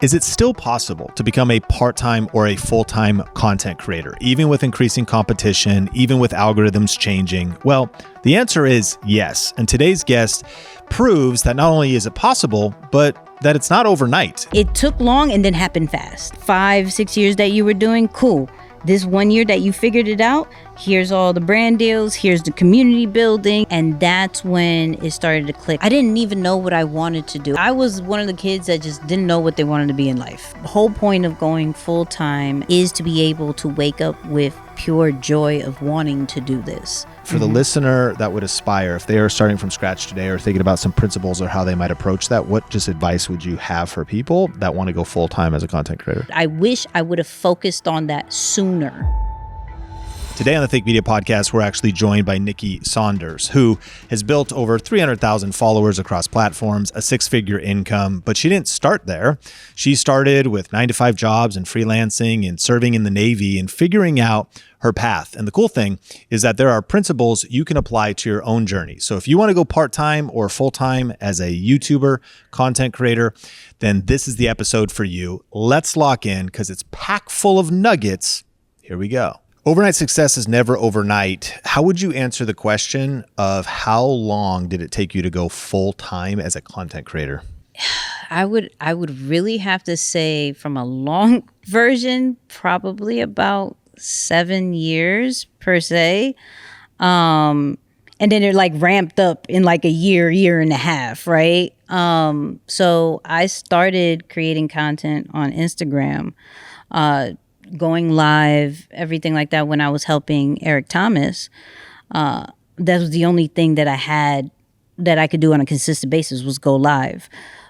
Is it still possible to become a part-time or a full-time content creator, even with increasing competition, even with algorithms changing? Well, the answer is yes. And today's guest proves that not only is it possible, but that it's not overnight. It took long and then happened fast. 5-6 years that you were doing, cool. This 1 year that you figured it out, here's all the brand deals, here's the community building, and that's when it started to click. I didn't even know what I wanted to do. I was one of the kids that just didn't know what they wanted to be in life. The whole point of going full-time is to be able to wake up with pure joy of wanting to do this. For the listener that would aspire, if they are starting from scratch today or thinking about some principles or how they might approach that, what just advice would you have for people that want to go full-time as a content creator? I wish I would have focused on that sooner. Today on the Think Media Podcast, we're actually joined by Nicky Saunders, who has built over 300,000 followers across platforms, a six-figure income, but she didn't start there. She started with 9-to-5 jobs and freelancing and serving in the Navy and figuring out her path. And the cool thing is that there are principles you can apply to your own journey. So if you want to go part-time or full-time as a YouTuber, content creator, then this is the episode for you. Let's lock in because it's packed full of nuggets. Here we go. Overnight success is never overnight. How would you answer the question of how long did it take you to go full-time as a content creator? I would really have to say from a long version, probably about 7 years per se. And then it like ramped up in like a year and a half, right? So I started creating content on Instagram, going live, everything like that when I was helping Eric Thomas. That was the only thing that I had that I could do on a consistent basis was go live.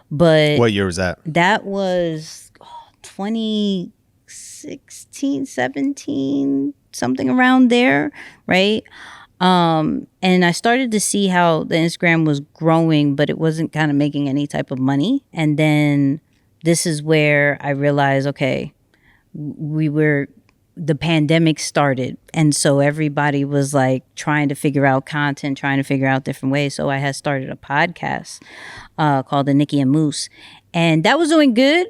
But what year was that? That was 2016, 17, something around there, right? And I started to see how the Instagram was growing, but it wasn't kind of making any type of money. And then this is where I realized, okay, the pandemic started. And so everybody was like trying to figure out content, trying to figure out different ways. So I had started a podcast called The Nicky and Moose. And that was doing good.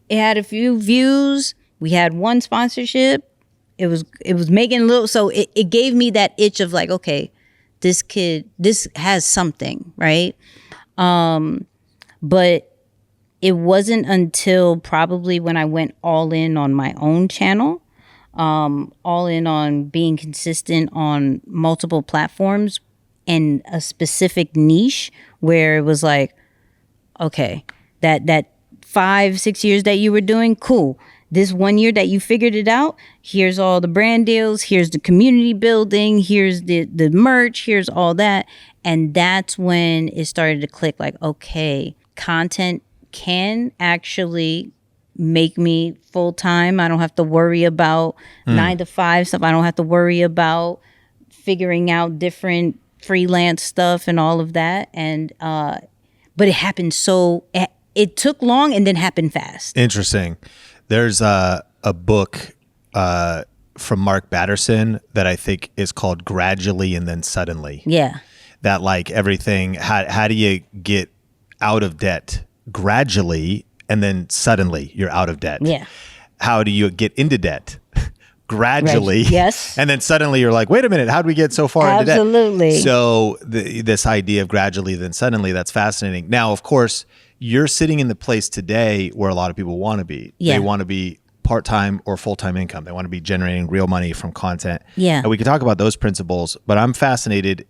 It had a few views. We had one sponsorship. It was making a little, so it gave me that itch of like, okay, this has something, right? But it wasn't until probably when I went all in on my own channel, all in on being consistent on multiple platforms and a specific niche where it was like, okay, that 5-6 years that you were doing, cool. This 1 year that you figured it out, here's all the brand deals, here's the community building, here's the merch, here's all that. And that's when it started to click like, okay, content can actually make me full-time. I don't have to worry about 9-to-5 stuff. I don't have to worry about figuring out different freelance stuff and all of that. And but it happened it took long and then happened fast. Interesting. There's a book from Mark Batterson that I think is called Gradually and Then Suddenly. Yeah. That like everything, how do you get out of debt gradually and then suddenly you're out of debt? Yeah. How do you get into debt? Gradually. Yes. And then suddenly you're like, wait a minute, how did we get so far into debt? Absolutely. So this idea of gradually then suddenly, that's fascinating. Now, of course, you're sitting in the place today where a lot of people want to be. Yeah. They want to be part-time or full-time income. They want to be generating real money from content. Yeah. And we can talk about those principles, but I'm fascinated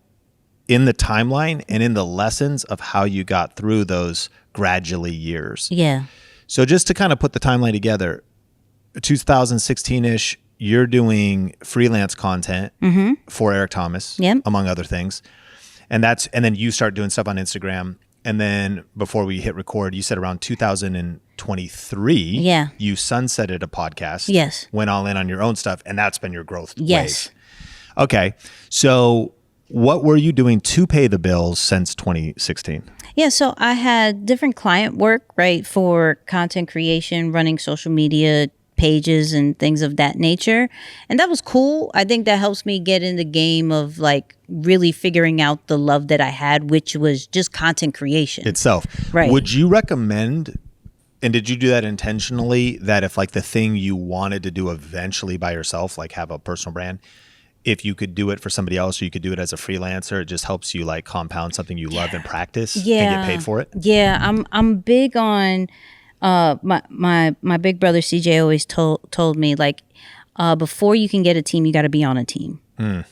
in the timeline and in the lessons of how you got through those gradually years. Yeah. So just to kind of put the timeline together, 2016-ish, you're doing freelance content for Eric Thomas, among other things. And then you start doing stuff on Instagram. And then before we hit record, you said around 2023, you sunsetted a podcast. Yes. Went all in on your own stuff, and that's been your growth Yes. wave. Okay. So what were you doing to pay the bills since 2016? Yeah, so I had different client work, right, for content creation, running social media pages and things of that nature. And that was cool. I think that helps me get in the game of like really figuring out the love that I had, which was just content creation itself. Right. Would you recommend And did you do that intentionally, that if like the thing you wanted to do eventually by yourself, like have a personal brand, if you could do it for somebody else or you could do it as a freelancer, it just helps you like compound something you love and practice and get paid for it? Yeah, I'm big on my big brother CJ always told me like before you can get a team, you got to be on a team.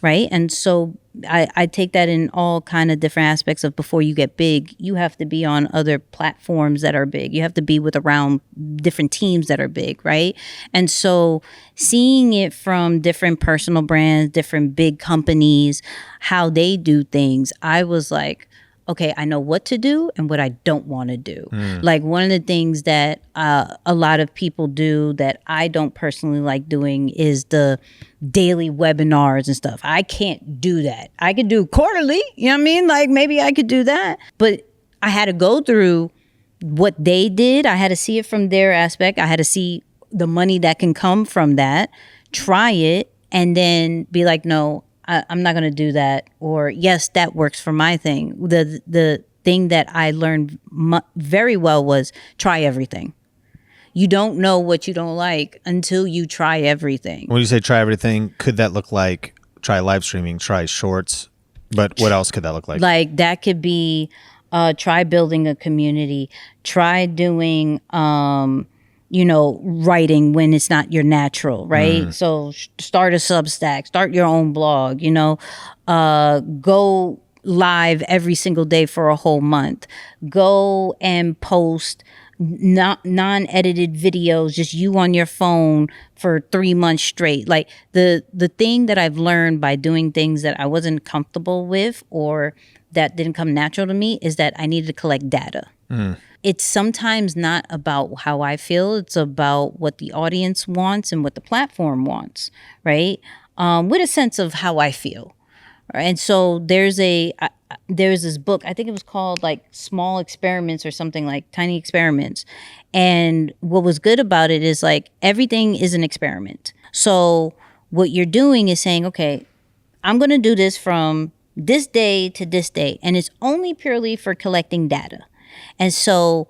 Right. And so I take that in all kind of different aspects of before you get big, you have to be on other platforms that are big. You have to be with around different teams that are big. Right. And so seeing it from different personal brands, different big companies, how they do things, I was like, okay, I know what to do and what I don't want to do. Like one of the things that a lot of people do that I don't personally like doing is the daily webinars and stuff. I can't do that. I could do quarterly, you know what I mean? Like maybe I could do that. But I had to go through what they did. I had to see it from their aspect. I had to see the money that can come from that, try it, and then be like, no, I'm not going to do that. Or yes, that works for my thing. The thing that I learned very well was try everything. You don't know what you don't like until you try everything. When you say try everything, could that look like try live streaming, try shorts? But what else could that look like? Like that could be try building a community, try doing writing when it's not your natural, right? So start a Substack, start your own blog, go live every single day for a whole month, go and post non-edited videos, just you on your phone for 3 months straight. Like the thing that I've learned by doing things that I wasn't comfortable with or that didn't come natural to me is that I needed to collect data. It's sometimes not about how I feel. It's about what the audience wants and what the platform wants, right? With a sense of how I feel. And so there's this book, I think it was called like Small Experiments or something, like Tiny Experiments. And what was good about it is like everything is an experiment. So what you're doing is saying, okay, I'm going to do this from this day to this day. And it's only purely for collecting data. And so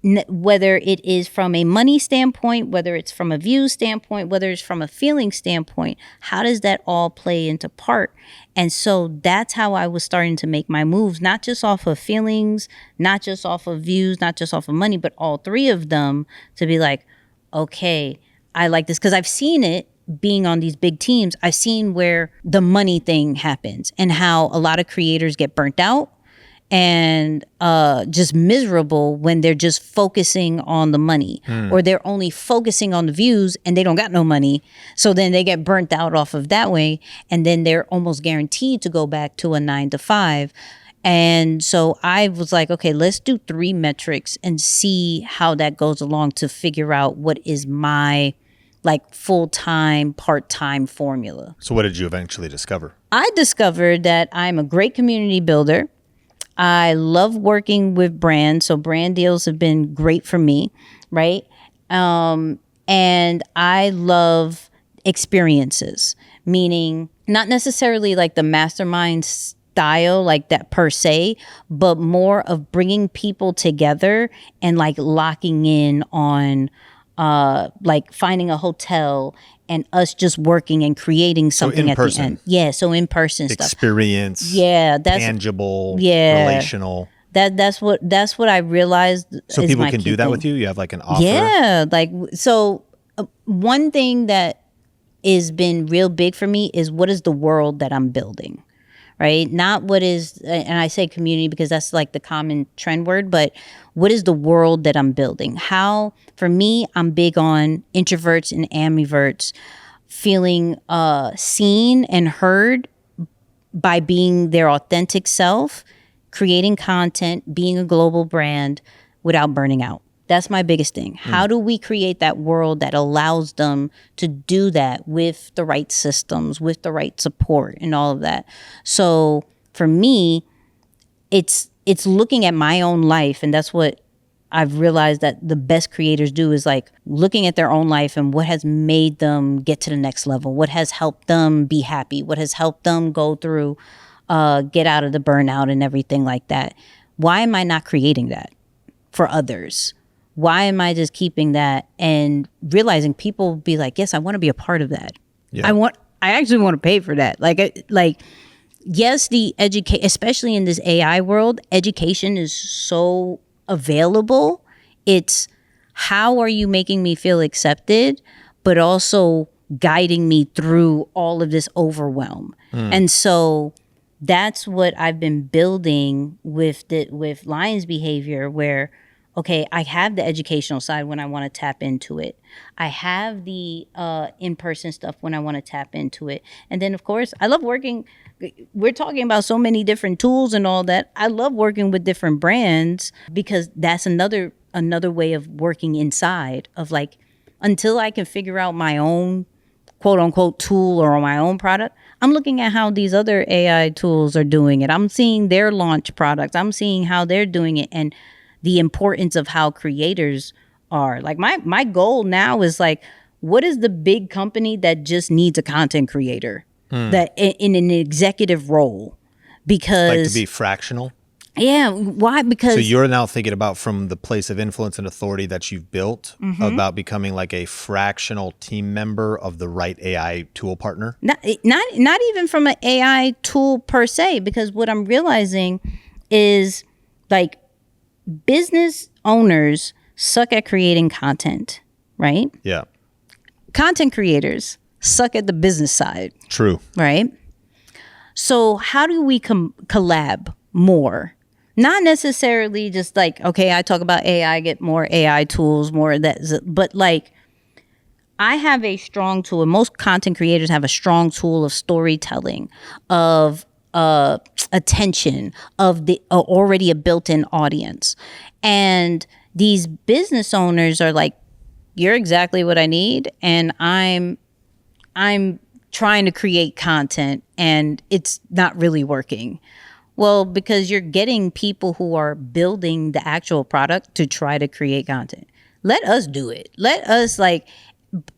whether it is from a money standpoint, whether it's from a view standpoint, whether it's from a feeling standpoint, how does that all play into part? And so that's how I was starting to make my moves, not just off of feelings, not just off of views, not just off of money, but all three of them to be like, okay, I like this. Because I've seen it being on these big teams. I've seen where the money thing happens and how a lot of creators get burnt out and just miserable when they're just focusing on the money or they're only focusing on the views and they don't got no money. So then they get burnt out off of that way. And then they're almost guaranteed to go back to a 9 to 5. And so I was like, okay, let's do 3 metrics and see how that goes along to figure out what is my like full-time, part-time formula. So what did you eventually discover? I discovered that I'm a great community builder. I love working with brands, so brand deals have been great for me, right? And I love experiences, meaning not necessarily like the mastermind style like that per se, but more of bringing people together and like locking in on like finding a hotel and us just working and creating something at the end. Yeah, so in person stuff. Experience. Yeah, that's tangible. Yeah, relational. That's what I realized. So is people my can key do that thing. with you. You have like an offer. Yeah, like so. One thing that has been real big for me is what is the world that I'm building, right? Not what is, and I say community because that's like the common trend word, but what is the world that I'm building? How, for me, I'm big on introverts and ambiverts feeling seen and heard by being their authentic self, creating content, being a global brand without burning out. That's my biggest thing. How do we create that world that allows them to do that with the right systems, with the right support and all of that? So for me, it's looking at my own life, and that's what I've realized that the best creators do is like looking at their own life and what has made them get to the next level, what has helped them be happy, what has helped them go through, get out of the burnout and everything like that. Why am I not creating that for others? why am I just keeping that? And realizing people be like, yes, I want to be a part of that. Yeah. I actually want to pay for that. Yes, the educate, especially in this AI world, education is so available. It's how are you making me feel accepted, but also guiding me through all of this overwhelm. And so that's what I've been building with Lion's Behavior, where, okay, I have the educational side when I want to tap into it. I have the in-person stuff when I want to tap into it. And then, of course, I love working. We're talking about so many different tools and all that. I love working with different brands because that's another way of working inside of like, until I can figure out my own quote unquote tool or my own product, I'm looking at how these other AI tools are doing it. I'm seeing their launch products. I'm seeing how they're doing it and the importance of how creators are. Like my goal now is like, what is the big company that just needs a content creator that in an executive role? Because Like to be fractional? Yeah. Why? Because So you're now thinking about from the place of influence and authority that you've built about becoming like a fractional team member of the right AI tool partner? not even from an AI tool per se, because what I'm realizing is like business owners suck at creating content, right? Yeah. Content creators suck at the business side, True. right? So how do we collab more? Not necessarily just like, okay, I talk about AI, get more AI tools, more of that, but like I have a strong tool, and most content creators have a strong tool of storytelling, of attention, of the already a built-in audience. And these business owners are like, you're exactly what I need, and I'm trying to create content and it's not really working. Well, because you're getting people who are building the actual product to try to create content. Let us do it. Let us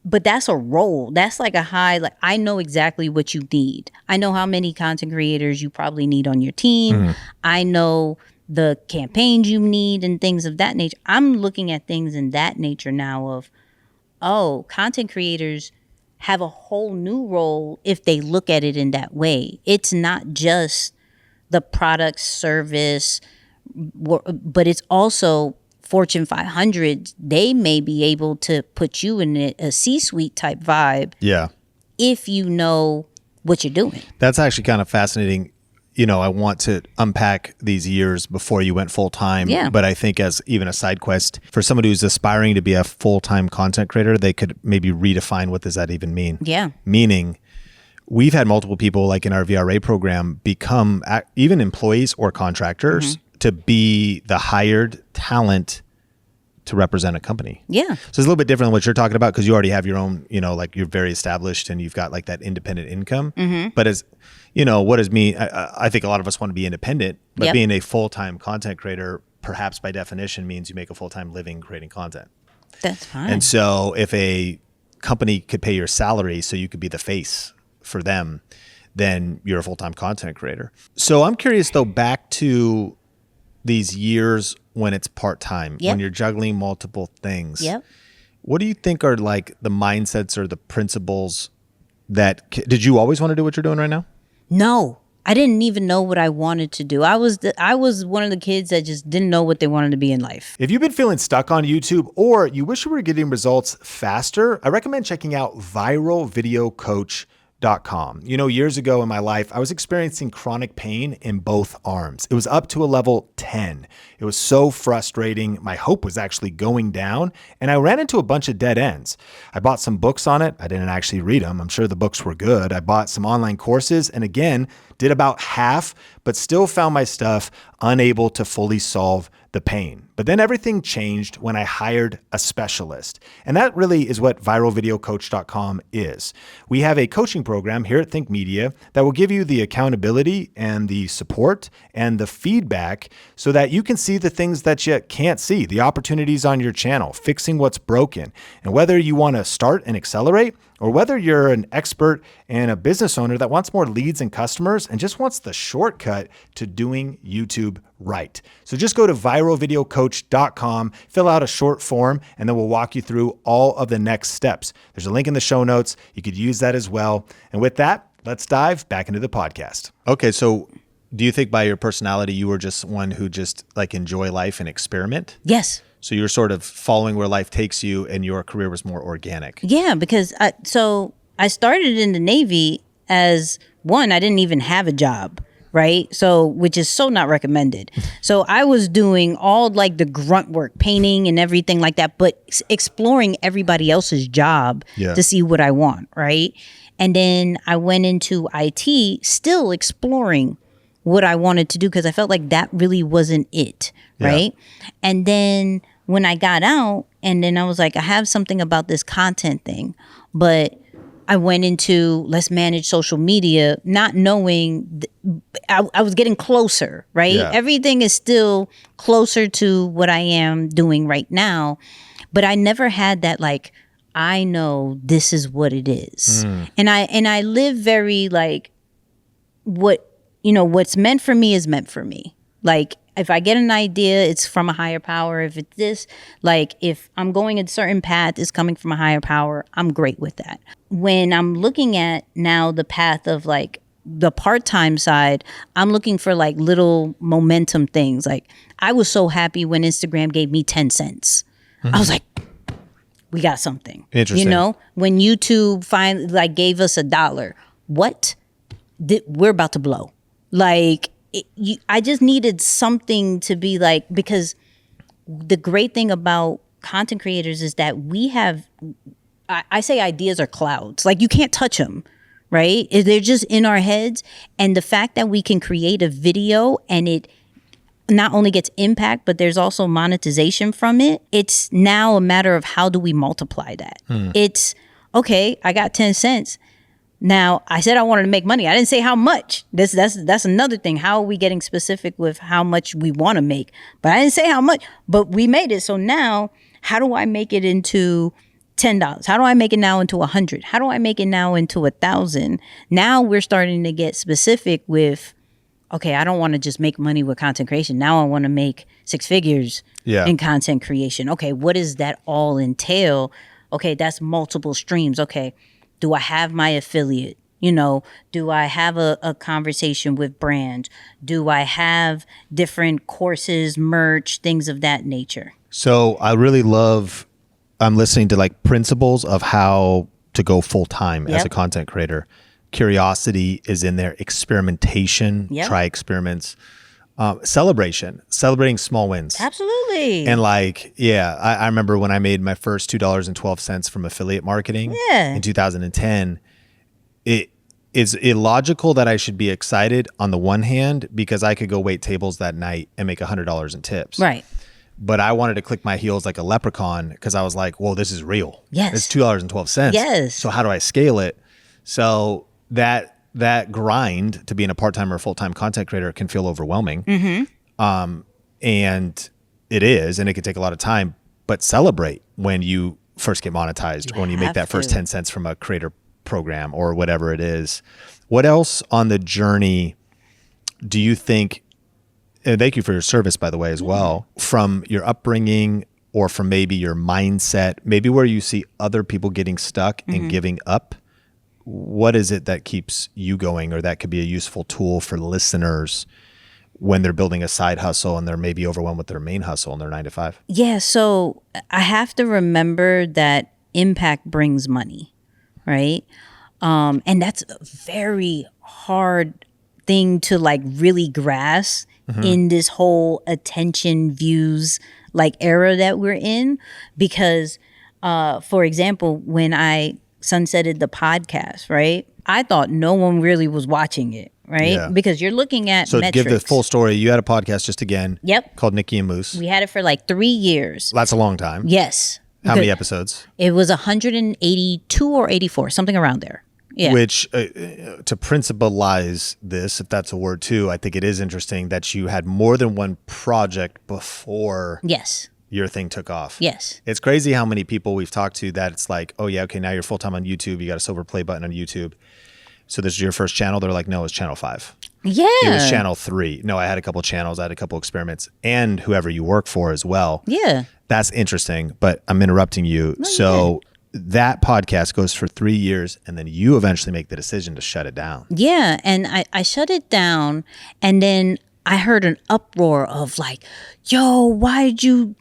but that's a role. That's like a high, like I know exactly what you need. I know how many content creators you probably need on your team. I know the campaigns you need and things of that nature. I'm looking at things in that nature now of, oh, content creators have a whole new role if they look at it in that way. It's not just the product service, but it's also Fortune 500. They may be able to put you in a C-suite type vibe. Yeah. If you know what you're doing. That's actually kind of fascinating. You know, I want to unpack these years before you went full time. Yeah. But I think as even a side quest for somebody who's aspiring to be a full-time content creator, they could maybe redefine what does that even mean? Yeah. Meaning, we've had multiple people like in our VRA program become even employees or contractors to be the hired talent to represent a company. Yeah. So it's a little bit different than what you're talking about because you already have your own, you know, like you're very established and you've got like that independent income. But as, you know, what does mean? I think a lot of us want to be independent, but being a full-time content creator, perhaps by definition means you make a full-time living creating content. That's fine. And so if a company could pay your salary so you could be the face for them, then you're a full-time content creator. So I'm curious though, back to these years when it's part-time, when you're juggling multiple things. What do you think are like the mindsets or the principles that, did you always want to do what you're doing right now? No, I didn't even know what I wanted to do. I was one of the kids that just didn't know what they wanted to be in life. If you've been feeling stuck on YouTube or you wish you were getting results faster, I recommend checking out viralvideocoach.com. You know, years ago in my life, I was experiencing chronic pain in both arms. It was up to a level 10. It was so frustrating. My hope was actually going down, and I ran into a bunch of dead ends. I bought some books on it. I didn't actually read them. I'm sure the books were good. I bought some online courses and again, did about half, but still found my stuff unable to fully solve the pain. But then everything changed when I hired a specialist. And that really is what viralvideocoach.com is. We have a coaching program here at Think Media that will give you the accountability and the support and the feedback so that you can see the things that you can't see, the opportunities on your channel, fixing what's broken. And whether you want to start and accelerate or whether you're an expert and a business owner that wants more leads and customers and just wants the shortcut to doing YouTube right. So just go to viralvideocoach.com, fill out a short form, and then we'll walk you through all of the next steps. There's a link in the show notes. You could use that as well. And with that, let's dive back into the podcast. Okay, so do you think by your personality, you were just one who just like enjoy life and experiment? Yes. So you're sort of following where life takes you and your career was more organic. Yeah, because I started in the Navy as one, I didn't even have a job, right? So, which is so not recommended. So I was doing all like the grunt work, painting and everything like that, but exploring everybody else's job to see what I want, right? And then I went into IT, still exploring what I wanted to do because I felt like that really wasn't it, right? And then when I got out, and then I was like, I have something about this content thing, but I went into let's manage social media, not knowing I was getting closer, right? Yeah. Everything is still closer to what I am doing right now, but I never had that like, I know this is what it is. And I live very like what's meant for me is meant for me. Like if I get an idea, it's from a higher power. If it's this, like if I'm going a certain path, it's coming from a higher power. I'm great with that. When I'm looking at now the path of like the part-time side, I'm looking for like little momentum things. Like I was so happy when Instagram gave me 10 cents. I was like, we got something. Interesting. When YouTube finally like gave us $1, what? We're about to blow. Like I just needed something to be like, because the great thing about content creators is that we have, I say ideas are clouds. Like you can't touch them, right? They're just in our heads. And the fact that we can create a video and it not only gets impact, but there's also monetization from it. It's now a matter of how do we multiply that? It's, okay, I got 10 cents. Now, I said I wanted to make money. I didn't say how much. That's another thing. How are we getting specific with how much we want to make? But I didn't say how much, but we made it. So now, how do I make it into $10? How do I make it now into 100? How do I make it now into 1,000? Now we're starting to get specific with, okay, I don't want to just make money with content creation. Now I want to make 6 figures in content creation. Okay, what does that all entail? Okay, that's multiple streams. Okay, do I have my affiliate? Do I have a conversation with brands? Do I have different courses, merch, things of that nature? So I really love, I'm listening to like principles of how to go full time as a content creator. Curiosity is in there, experimentation, try experiments, celebrating small wins. Absolutely. And like, I remember when I made my first $2.12 from affiliate marketing in 2010, it is illogical that I should be excited on the one hand, because I could go wait tables that night and make $100 in tips. Right. But I wanted to click my heels like a leprechaun because I was like, whoa, this is real. Yes. It's $2.12. Yes. So how do I scale it? So that grind to being a part-time or full-time content creator can feel overwhelming. And it is, and it can take a lot of time, but celebrate when you first get monetized or when you make that first 10 cents from a creator program or whatever it is. What else on the journey do you think, and thank you for your service, by the way, as well, from your upbringing or from maybe your mindset, maybe where you see other people getting stuck and giving up? What is it that keeps you going, or that could be a useful tool for listeners when they're building a side hustle and they're maybe overwhelmed with their main hustle and their 9 to 5? Yeah. So I have to remember that impact brings money, right? And that's a very hard thing to like really grasp in this whole attention views like era that we're in. Because, for example, when I sunsetted the podcast, right? I thought no one really was watching it, right? Yeah. Because you're looking at so metrics. Give the full story. You had a podcast just again. Yep. Called Nicky and Moose. We had it for like 3 years. That's a long time. Yes. How many episodes? It was 182 or 84, something around there. Yeah. Which, to principalize this, if that's a word too, I think it is interesting that you had more than one project before Yes. your thing took off. Yes. It's crazy how many people we've talked to that it's like, oh yeah, okay, now you're full-time on YouTube. You got a silver play button on YouTube. So this is your first channel. They're like, no, it's channel 5. Yeah. It was channel 3. No, I had a couple channels. I had a couple experiments and whoever you work for as well. Yeah. That's interesting, but I'm interrupting you. So that podcast goes for 3 years and then you eventually make the decision to shut it down. Yeah. And I shut it down, and then I heard an uproar of like, yo, why'd you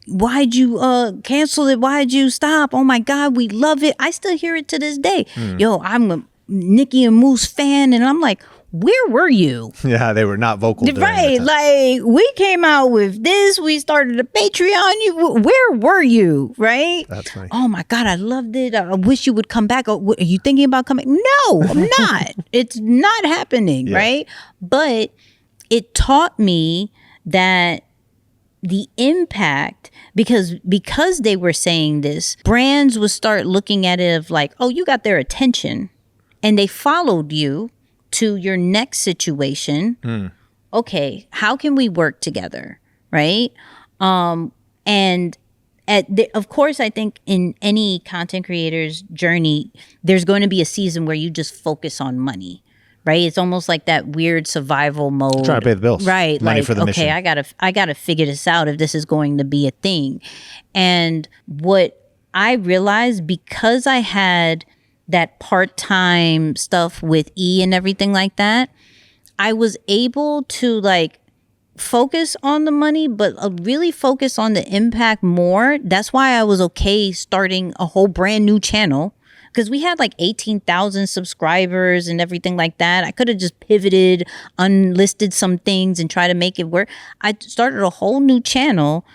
cancel it? Why'd you stop? Oh my God, we love it. I still hear it to this day. Yo, I'm a Nicky and Moose fan. And I'm like, where were you? Yeah, they were not vocal. Right. Like, we came out with this. We started a Patreon. Where were you? Right. That's funny. Oh my God, I loved it. I wish you would come back. Are you thinking about coming? No, I'm not. It's not happening. Right. But it taught me that the impact, because they were saying this, brands would start looking at it of like, oh, you got their attention and they followed you to your next situation. Okay, how can we work together? Right. And of course, I think in any content creator's journey, there's going to be a season where you just focus on money. Right, it's almost like that weird survival mode. Trying to pay the bills. Right, money like, for the mission. Okay, I gotta figure this out if this is going to be a thing. And what I realized, because I had that part-time stuff with E and everything like that, I was able to like focus on the money, but really focus on the impact more. That's why I was okay starting a whole brand new channel. Because we had like 18,000 subscribers and everything like that. I could have just pivoted, unlisted some things and try to make it work. I started a whole new channel,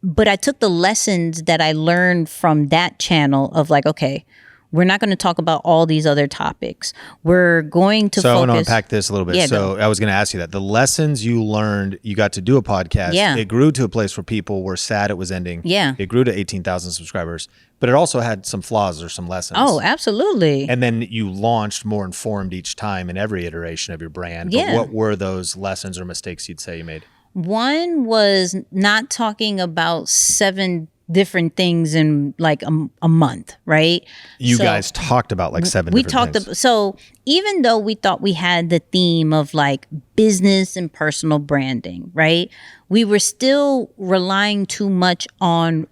but I took the lessons that I learned from that channel of like, okay, we're not going to talk about all these other topics. We're going to focus. I want to unpack this a little bit. Yeah, so I was going to ask you that. The lessons you learned, you got to do a podcast. Yeah. It grew to a place where people were sad it was ending. Yeah. It grew to 18,000 subscribers, but it also had some flaws or some lessons. Oh, absolutely. And then you launched more informed each time in every iteration of your brand. Yeah. But what were those lessons or mistakes you'd say you made? One was not talking about 7 different things in like a month, right? You guys talked about like 7 different things. So even though we thought we had the theme of like business and personal branding, right? We were still relying too much on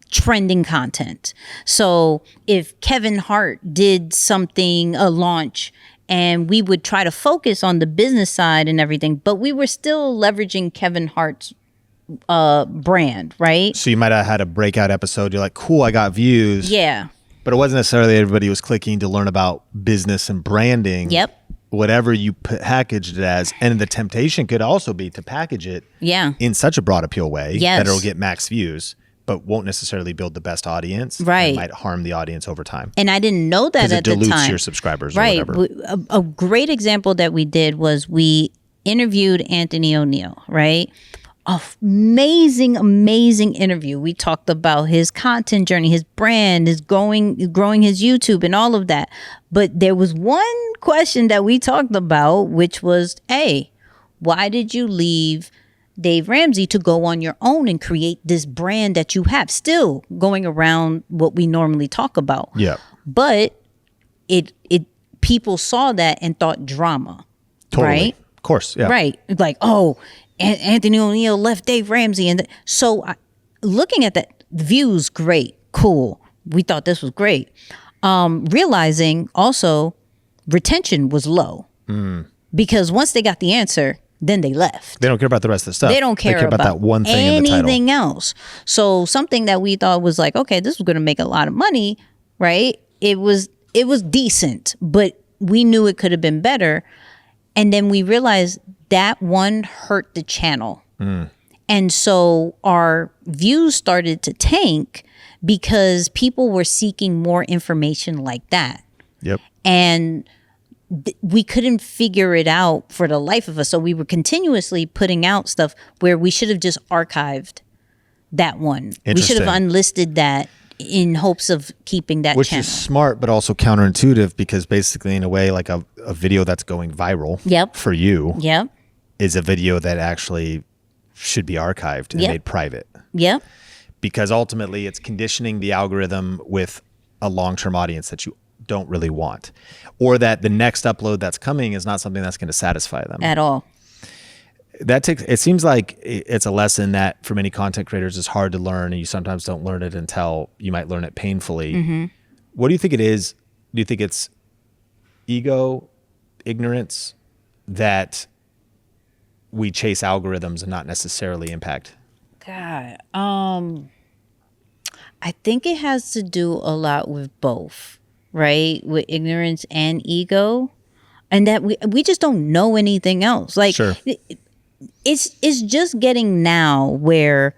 trending content. So if Kevin Hart did something, a launch, and we would try to focus on the business side and everything, but we were still leveraging Kevin Hart's brand, right? So you might have had a breakout episode. You're like, cool, I got views. Yeah. But it wasn't necessarily everybody was clicking to learn about business and branding. Yep. Whatever you packaged it as. And the temptation could also be to package it in such a broad appeal way that it'll get max views, but won't necessarily build the best audience. Right. It might harm the audience over time. And I didn't know that at the time. Because it dilutes your subscribers or whatever. A great example that we did was we interviewed Anthony O'Neill, right? Amazing interview. We talked about his content journey, his brand, his growing his YouTube and all of that. But there was one question that we talked about, which was, hey, why did you leave Dave Ramsey to go on your own and create this brand that you have, still going around what we normally talk about? Yeah. But it people saw that and thought drama. Totally. Right? Of course. Yeah. Right. Like, oh, Anthony O'Neill left Dave Ramsey. And so looking at that, views, great, cool. We thought this was great. Realizing also retention was low because once they got the answer, then they left. They don't care about the rest of the stuff. They don't care about that one thing in the title. Anything else. So something that we thought was like, okay, this was going to make a lot of money, right? It was decent, but we knew it could have been better. And then we realized that one hurt the channel. And so our views started to tank because people were seeking more information like that. Yep. And we couldn't figure it out for the life of us. So we were continuously putting out stuff where we should have just archived that one. We should have unlisted that in hopes of keeping that Which channel. is smart, but also counterintuitive because basically in a way, like a video that's going viral for you is a video that actually should be archived and Yep. made private. Yep. Because ultimately it's conditioning the algorithm with a long-term audience that you don't really want, or that the next upload that's coming is not something that's going to satisfy them At all. It seems like it's a lesson that for many content creators is hard to learn, and you sometimes don't learn it until you might learn it painfully. What do you think it is? Do you think it's ego, ignorance, that we chase algorithms and not necessarily impact? God, I think it has to do a lot with both, right? With ignorance and ego, and that we just don't know anything else. Like, Sure. It's just getting now where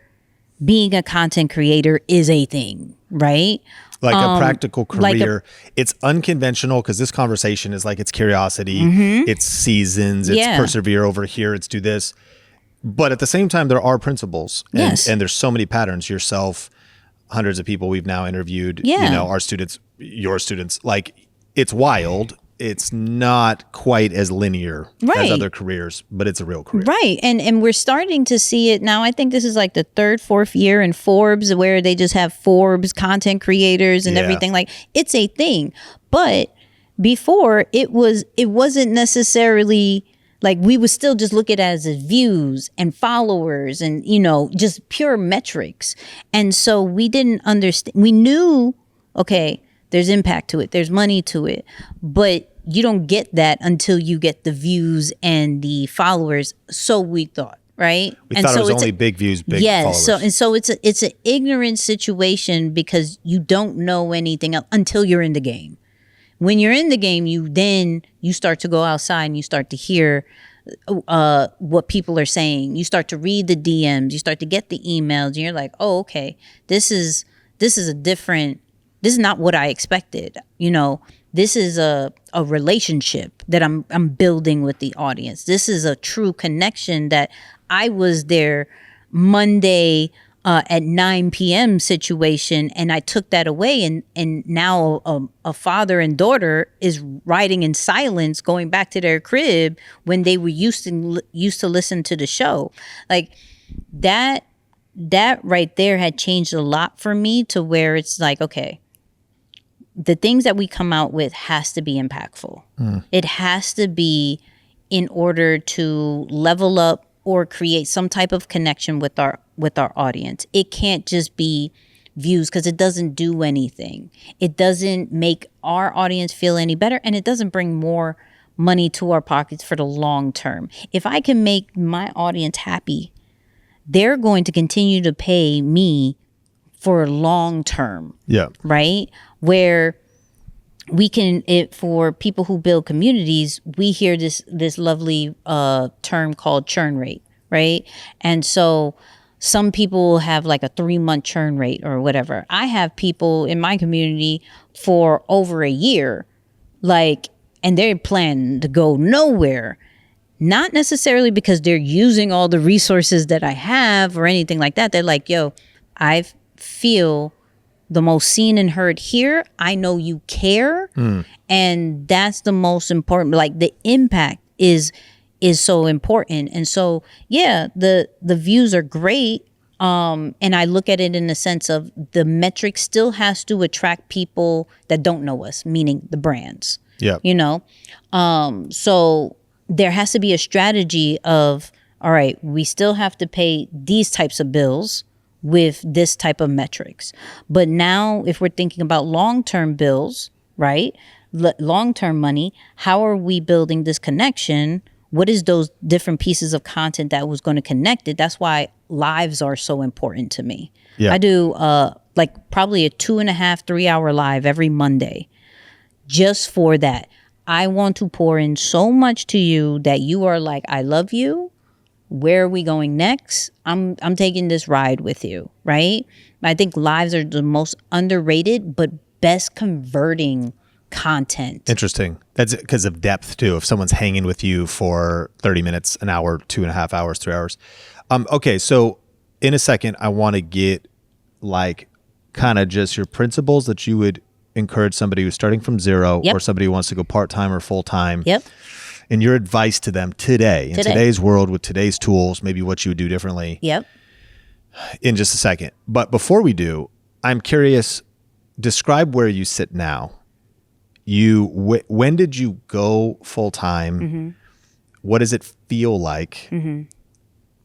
being a content creator is a thing, right? Like a practical career. like It's unconventional because this conversation is like it's curiosity, it's seasons, it's Yeah. persevere over here, it's do this. But at the same time, there are principles. And, Yes. and there's so many patterns. Yourself, hundreds of people we've now interviewed, Yeah. our students, your students. Like, it's wild. It's not quite as linear as Right. other careers, but it's a real career. Right. And we're starting to see it now. I think this is like the third, fourth year in Forbes where they just have Forbes content creators and Yeah. everything. Like, it's a thing. But before it wasn't necessarily like, we would still just look at it as views and followers and, just pure metrics. And so we didn't understand. We knew, okay, there's impact to it, there's money to it, but you don't get that until you get the views and the followers. So we thought, right? We and thought so it was it's only big views, big followers. So it's an ignorant situation because you don't know anything else until you're in the game. When you're in the game, you start to go outside and you start to hear what people are saying. You start to read the DMs, you start to get the emails, and you're like, oh, okay, this is not what I expected. This is a relationship that I'm building with the audience. This is a true connection that I was there Monday at 9 p.m. situation, and I took that away, and now a father and daughter is riding in silence, going back to their crib when they were used to listen to the show. Like, that right there had changed a lot for me, to where it's like, okay, the things that we come out with has to be impactful. It has to be in order to level up or create some type of connection with our audience. It can't just be views, because it doesn't do anything. It doesn't make our audience feel any better, and it doesn't bring more money to our pockets for the long term. If I can make my audience happy, they're going to continue to pay me for long term. Yeah. Right? Where we can, for people who build communities, we hear this lovely term called churn rate, right? And so some people have like a 3-month churn rate or whatever. I have people in my community for over a year, and they're planning to go nowhere. Not necessarily because they're using all the resources that I have or anything like that. They're like, yo, I feel the most seen and heard here. I know you care. And that's the most important. Like, the impact is so important. And so, yeah, the views are great. And I look at it in the sense of the metric still has to attract people that don't know us, meaning the brands. Yeah. So there has to be a strategy of, all right, we still have to pay these types of bills with this type of metrics. But now if we're thinking about long-term bills, right? Long-term money, how are we building this connection? What is those different pieces of content that was going to connect it? That's why lives are so important to me. Yeah. I do probably a 2.5, 3 hour live every Monday just for that. I want to pour in so much to you that you are like, I love you. Where are we going next? I'm taking this ride with you, right? I think lives are the most underrated but best converting content. Interesting. That's because of depth too. If someone's hanging with you for 30 minutes, an hour, 2.5 hours, 3 hours. Okay. So in a second, I want to get kind of just your principles that you would encourage somebody who's starting from zero, Yep. or somebody who wants to go part-time or full-time. Yep. And your advice to them today, in today's world with today's tools, maybe what you would do differently. Yep. In just a second. But before we do, I'm curious, describe where you sit now. When did you go full time? Mm-hmm. What does it feel like? Mm-hmm.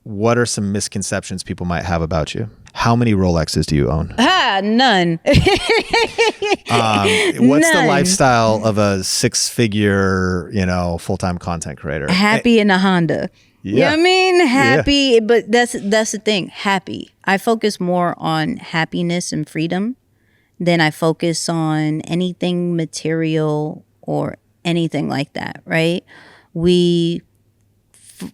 What are some misconceptions people might have about you? How many Rolexes do you own? None. What's the lifestyle of a 6-figure, full-time content creator? Happy in a Honda. Yeah. You know what I mean? Happy, but that's the thing. Happy. I focus more on happiness and freedom than I focus on anything material or anything like that, right? We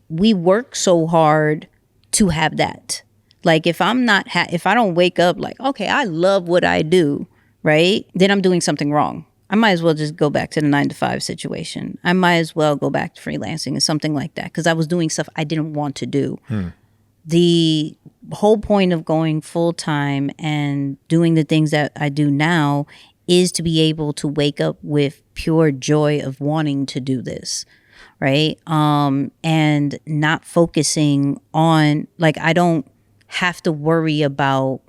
work so hard to have that. Like if I'm not, if I don't wake up like, okay, I love what I do, right? Then I'm doing something wrong. I might as well just go back to the 9-to-5 situation. I might as well go back to freelancing and something like that because I was doing stuff I didn't want to do. The whole point of going full time and doing the things that I do now is to be able to wake up with pure joy of wanting to do this. Right. And not focusing on, like, I don't have to worry about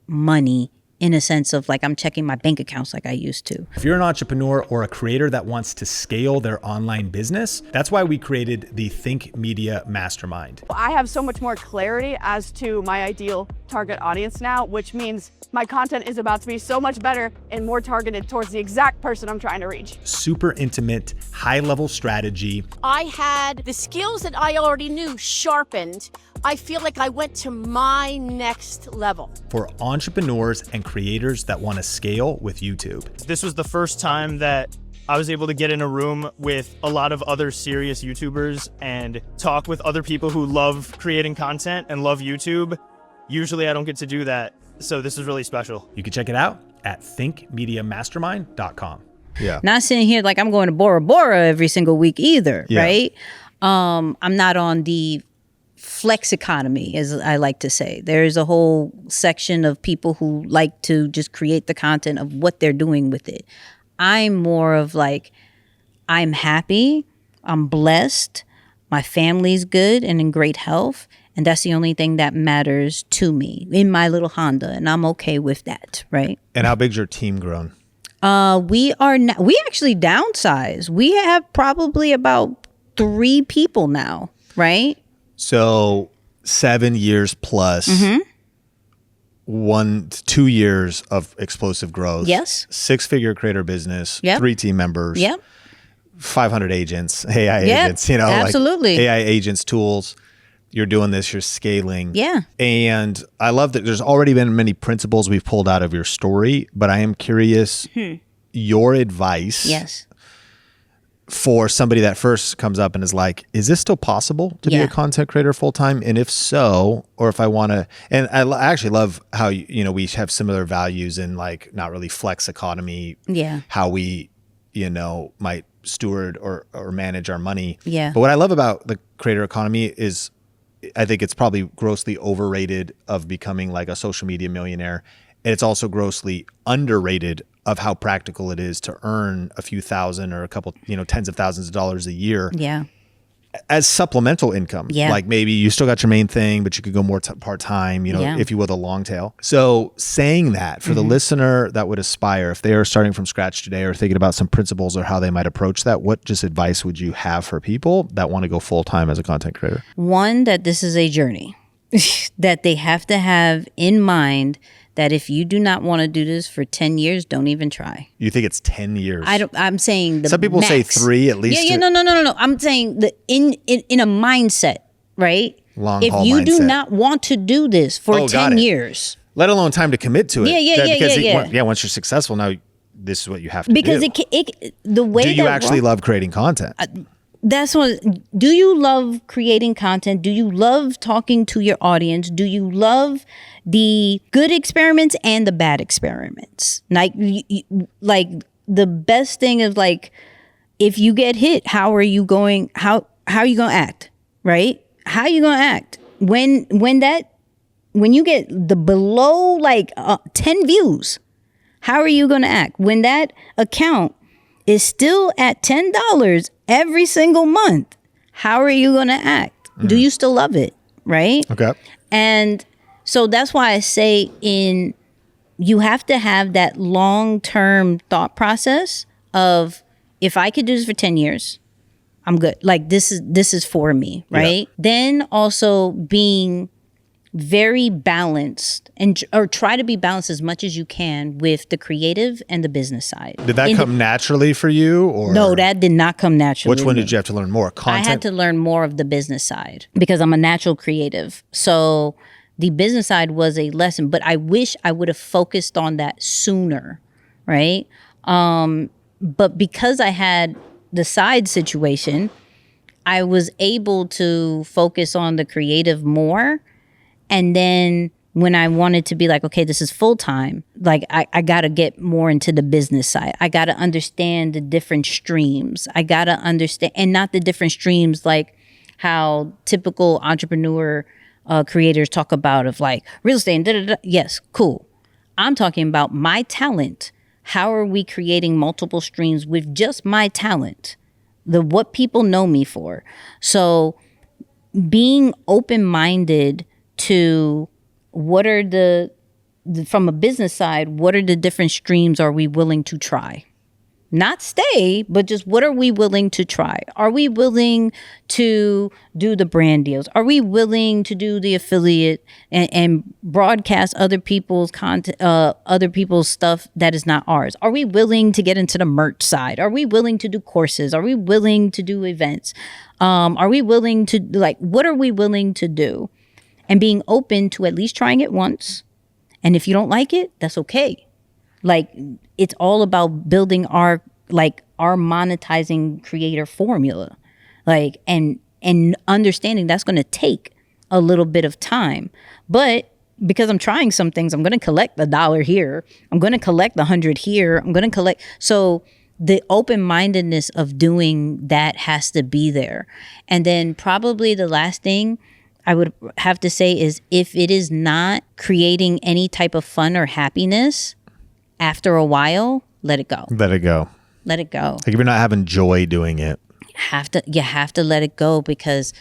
money in a sense of like I'm checking my bank accounts like I used to. If you're an entrepreneur or a creator that wants to scale their online business, that's why we created the Think Media Mastermind. I have so much more clarity as to my ideal target audience now, which means my content is about to be so much better and more targeted towards the exact person I'm trying to reach. Super intimate, high-level strategy. I had the skills that I already knew sharpened. I feel like I went to my next level. For entrepreneurs and creators that want to scale with YouTube. This was the first time that I was able to get in a room with a lot of other serious YouTubers and talk with other people who love creating content and love YouTube. Usually I don't get to do that, so this is really special. You can check it out at thinkmediamastermind.com. Yeah. Not sitting here like I'm going to Bora Bora every single week either, right? I'm not on the flex economy, as I like to say. There's a whole section of people who like to just create the content of what they're doing with it. I'm more of like, I'm happy, I'm blessed, my family's good and in great health, and that's the only thing that matters to me in my little Honda, and I'm okay with that, right? And how big's your team grown? We actually downsized. We have probably about 3 people now, right? So 7 years plus, 1 to 2 years of explosive growth. Yes. 6-figure creator business, 3 team members, 500 agents, AI agents, absolutely. like AI agents, tools. You're doing this, you're scaling. Yeah. And I love that there's already been many principles we've pulled out of your story, but I am curious your advice. Yes. For somebody that first comes up and is like, is this still possible to be a content creator full time? And if so, or if I want to, and I actually love how, we have similar values in like not really flex economy, how we, might steward or manage our money. Yeah. But what I love about the creator economy is I think it's probably grossly overrated of becoming like a social media millionaire. And it's also grossly underrated of how practical it is to earn a few thousand or a couple, tens of thousands of dollars a year. Yeah. As supplemental income. Yeah. Like maybe you still got your main thing, but you could go more part-time, if you will, the long tail. So saying that for the listener that would aspire, if they are starting from scratch today or thinking about some principles or how they might approach that, what just advice would you have for people that want to go full-time as a content creator? One, that this is a journey that they have to have in mind that if you do not want to do this for 10 years, don't even try. You think it's 10 years? I'm saying the Some people max. say 3 at least. Yeah, no. I'm saying in a mindset, right? Long if haul you mindset. do not want to do this for 10 years. Let alone time to commit to it. Yeah. Once you're successful, now this is what you have to because do. The way do you actually love creating content? That's what. Do you love creating content? Do you love talking to your audience? Do you love the good experiments and the bad experiments? Like the best thing is like, if you get hit, how are you going? How are you going to act? Right? How are you going to act when you get the below 10 views? How are you going to act when that account is still at $10 every single month, how are you going to act? Do you still love it? Right? Okay. And so that's why I say you have to have that long-term thought process of, if I could do this for 10 years, I'm good. Like, this is for me, right? Yeah. Then also being very balanced or try to be balanced as much as you can with the creative and the business side. Did that come naturally for you, or no? That did not come naturally. Which one did you have to learn more? Content. I had to learn more of the business side because I'm a natural creative. So the business side was a lesson, but I wish I would have focused on that sooner, right? But because I had the side situation, I was able to focus on the creative more. And then when I wanted to be like, okay, this is full time, like I got to get more into the business side. I got to understand the different streams. I got to understand, and not the different streams like how typical entrepreneur creators talk about, of like real estate and da-da-da. Yes, cool. I'm talking about my talent. How are we creating multiple streams with just my talent? What people know me for. So being open-minded to what are the from a business side, what are the different streams are we willing to try? Not stay, but just what are we willing to try? Are we willing to do the brand deals? Are we willing to do the affiliate and broadcast other people's content, other people's stuff that is not ours? Are we willing to get into the merch side? Are we willing to do courses? Are we willing to do events? Are we willing to, like, what are we willing to do? And being open to at least trying it once. And if you don't like it, that's okay. Like, it's all about building our monetizing creator formula, like, and understanding that's going to take a little bit of time. But because I'm trying some things, I'm going to collect $1 here. I'm going to collect 100 here. I'm going to collect. So the open-mindedness of doing that has to be there. And then probably the last thing I would have to say is, if it is not creating any type of fun or happiness, after a while, let it go. Let it go. Let it go. Like, if you're not having joy doing it, you have to let it go, because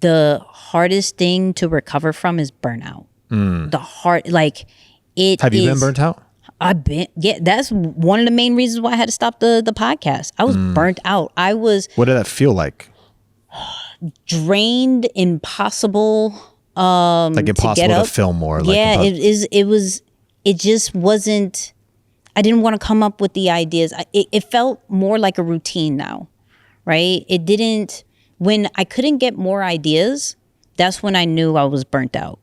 the hardest thing to recover from is burnout. Have you been burnt out? That's one of the main reasons why I had to stop the podcast. I was burnt out. What did that feel like? Drained, impossible. Like impossible to film more. It just wasn't. I didn't want to come up with the ideas. It felt more like a routine now, right? It didn't. When I couldn't get more ideas, that's when I knew I was burnt out.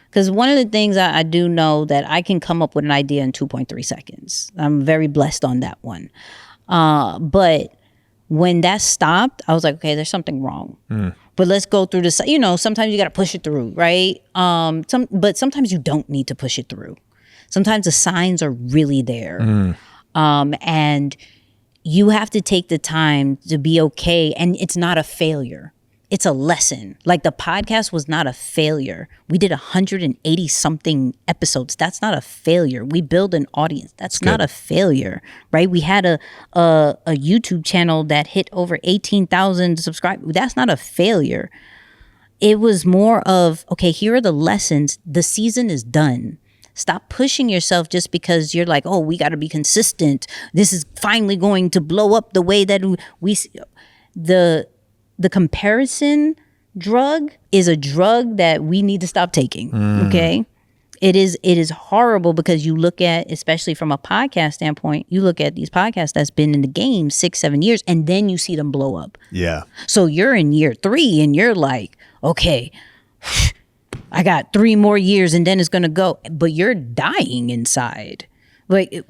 Because one of the things I do know, that I can come up with an idea in 2.3 seconds. I'm very blessed on that one. But when that stopped, I was like, okay, there's something wrong. But let's go through this. Sometimes you got to push it through, right? But sometimes you don't need to push it through. Sometimes the signs are really there. And you have to take the time to be okay. And it's not a failure. It's a lesson. Like, the podcast was not a failure. We did 180 something episodes. That's not a failure. We build an audience. That's not a failure, right? We had a YouTube channel that hit over 18,000 subscribers. That's not a failure. It was more of, okay, here are the lessons. The season is done. Stop pushing yourself just because you're like, oh, we got to be consistent. This is finally going to blow up the way that we the comparison drug is a drug that we need to stop taking. Okay. It is horrible, because you look at, especially from a podcast standpoint, you look at these podcasts that's been in the game 6-7 years, and then you see them blow up. Yeah. So you're in year 3 and you're like, okay, I got 3 more years and then it's going to go, but you're dying inside. Like,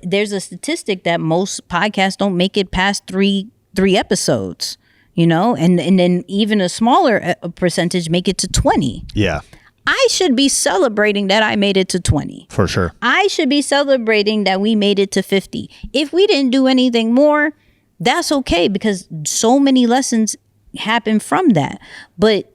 there's a statistic that most podcasts don't make it past three episodes. And then even a smaller percentage make it to 20. Yeah. I should be celebrating that I made it to 20. For sure. I should be celebrating that we made it to 50. If we didn't do anything more, that's okay, because so many lessons happen from that. But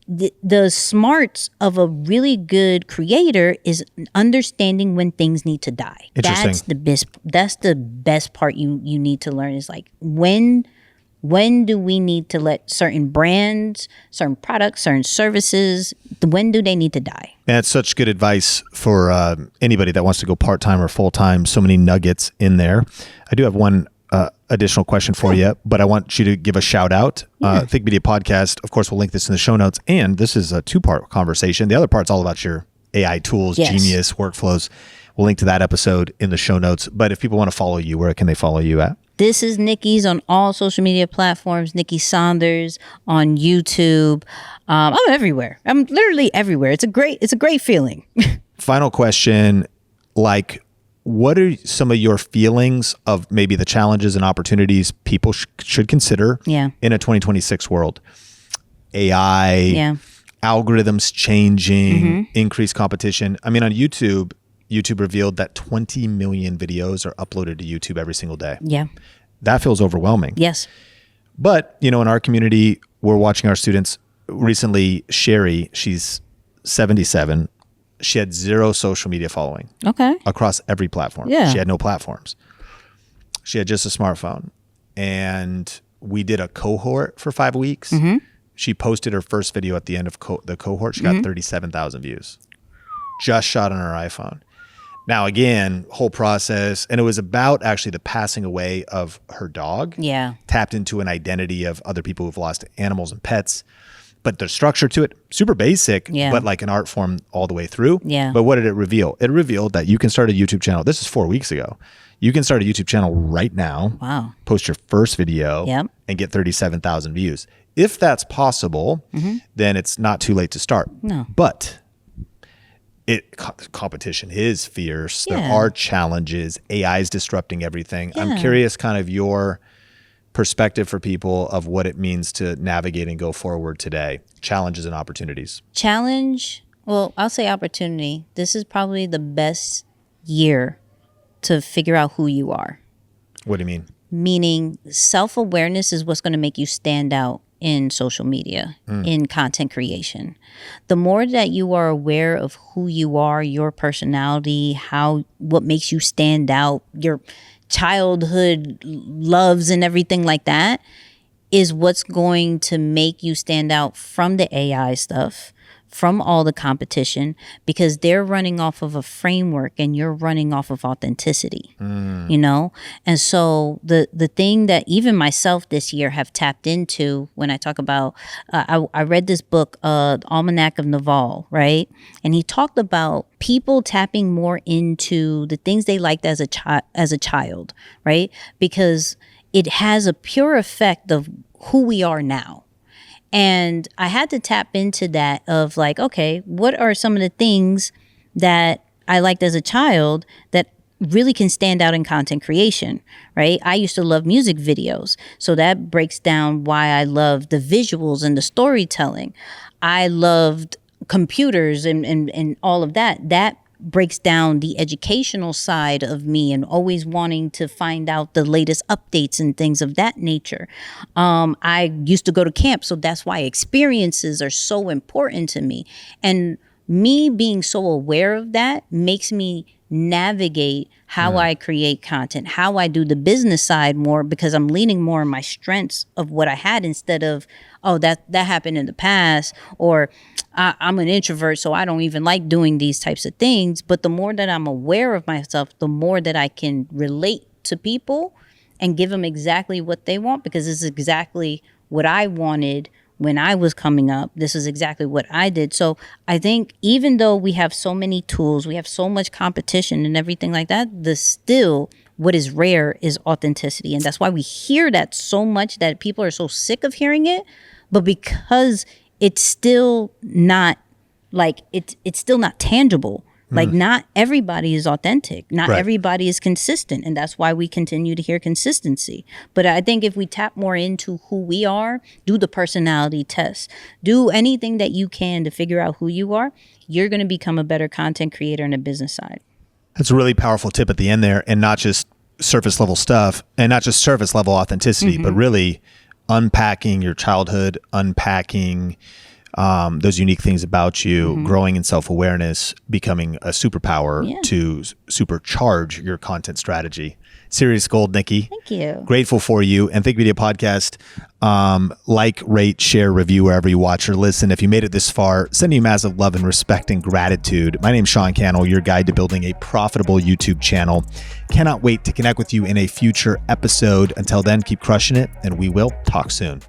the smarts of a really good creator is understanding when things need to die. Interesting. That's the best part you need to learn, is like, when When do we need to let certain brands, certain products, certain services, when do they need to die? And it's such good advice for anybody that wants to go part-time or full-time. So many nuggets in there. I do have one additional question for you, but I want you to give a shout out. Think Media Podcast. Of course, we'll link this in the show notes. And this is a 2-part conversation. The other part's all about your AI tools, genius, workflows. We'll link to that episode in the show notes. But if people want to follow you, where can they follow you at? This is Nicky's on all social media platforms. Nicky Saunders on YouTube. I'm everywhere. I'm literally everywhere. It's a great feeling. Final question, like, what are some of your feelings of maybe the challenges and opportunities people should consider in a 2026 world? AI, algorithms changing, increased competition. I mean, on YouTube revealed that 20 million videos are uploaded to YouTube every single day. Yeah. That feels overwhelming. Yes. But, in our community, we're watching our students. Recently, Sherry, she's 77. She had 0 social media following. Okay. Across every platform. Yeah. She had no platforms. She had just a smartphone. And we did a cohort for 5 weeks. She posted her first video at the end of the cohort. She got 37,000 views. Just shot on her iPhone. Now, again, whole process. And it was about actually the passing away of her dog. Yeah. Tapped into an identity of other people who've lost animals and pets. But the structure to it, super basic, but like an art form all the way through. Yeah. But what did it reveal? It revealed that you can start a YouTube channel. This is 4 weeks ago. You can start a YouTube channel right now. Wow. Post your first video and get 37,000 views. If that's possible, then it's not too late to start. No. But competition is fierce. There are challenges. AI is disrupting everything. I'm curious kind of your perspective for people of what it means to navigate and go forward today. Challenges and opportunities. Challenge, well, I'll say opportunity. This is probably the best year to figure out who you are. What do you mean? Meaning self-awareness is what's going to make you stand out in social media, in content creation. The more that you are aware of who you are, your personality, what makes you stand out, your childhood loves and everything like that, is what's going to make you stand out from the AI stuff, from all the competition, because they're running off of a framework and you're running off of authenticity, And so the thing that even myself this year have tapped into when I talk about, I read this book, Almanac of Naval, right? And he talked about people tapping more into the things they liked as a child, right? Because it has a pure effect of who we are now. And I had to tap into that of like, okay, what are some of the things that I liked as a child that really can stand out in content creation, right? I used to love music videos. So that breaks down why I love the visuals and the storytelling. I loved computers and all of that. That breaks down the educational side of me and always wanting to find out the latest updates and things of that nature. I used to go to camp, so that's why experiences are so important to me. And me being so aware of that makes me navigate how I create content, how I do the business side more, because I'm leaning more on my strengths of what I had instead of, oh, that happened in the past, or I'm an introvert, so I don't even like doing these types of things. But the more that I'm aware of myself, the more that I can relate to people and give them exactly what they want, because this is exactly what I wanted when I was coming up. This is exactly what I did. So I think even though we have so many tools, we have so much competition and everything like that, what is rare is authenticity. And that's why we hear that so much, that people are so sick of hearing it. But because it's still not it's still not tangible. Like not everybody is authentic. Not everybody is consistent. And that's why we continue to hear consistency. But I think if we tap more into who we are, do the personality test, do anything that you can to figure out who you are, you're going to become a better content creator in the business side. That's a really powerful tip at the end there, and not just surface level stuff and not just surface level authenticity, but really unpacking your childhood, unpacking those unique things about you, growing in self-awareness, becoming a superpower to supercharge your content strategy. Serious gold, Nikki. Thank you. Grateful for you. And Think Media Podcast, like, rate, share, review wherever you watch or listen. If you made it this far, send you massive love and respect and gratitude. My name's Sean Cannell, your guide to building a profitable YouTube channel. Cannot wait to connect with you in a future episode. Until then, keep crushing it, and we will talk soon.